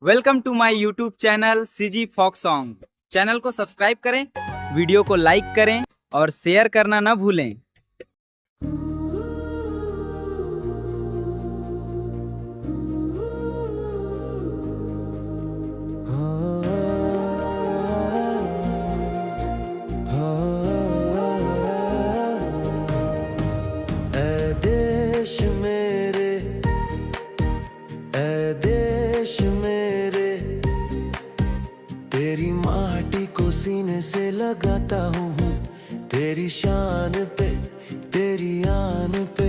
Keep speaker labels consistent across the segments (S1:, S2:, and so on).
S1: Welcome to my YouTube channel CG folk song. Channel को subscribe करें, video को like करें और शेयर करना ना भूलें।
S2: देश मेरे तेरी माटी को सीने से लगाता हूँ, तेरी शान पे तेरी आन पे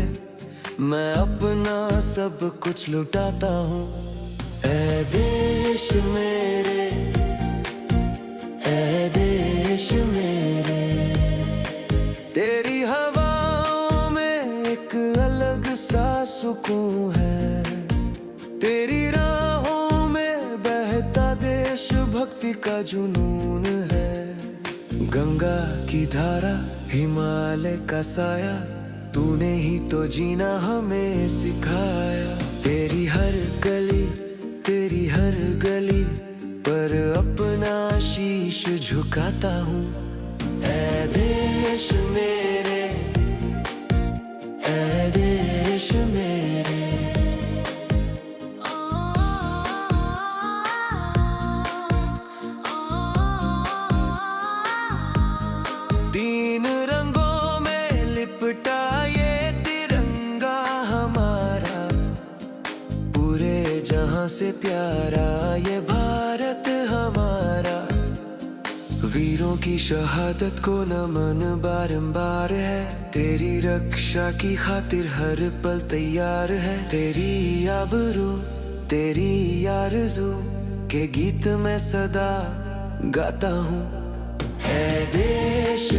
S2: मैं अपना सब कुछ लुटाता हूँ। ऐ देश मेरे, ऐ देश मेरे, तेरी हवाओं में एक अलग सा सुकून है, तेरी राहों में बहता देशभक्ति का जुनून है। गंगा की धारा, हिमालय का साया, तूने ही तो जीना हमें सिखाया। तेरी हर गली, तेरी हर गली पर अपना शीश झुकाता हूँ। ऐ देश मेरे, ऐ देश मेरे, तीन रंगों में लिपटा ये तिरंगा हमारा, पूरे जहां से प्यारा ये भारत हमारा। वीरों की शहादत को नमन बारंबार है, तेरी रक्षा की खातिर हर पल तैयार है। तेरी आबरू, तेरी आरज़ू के गीत मैं सदा गाता हूँ। ऐ देश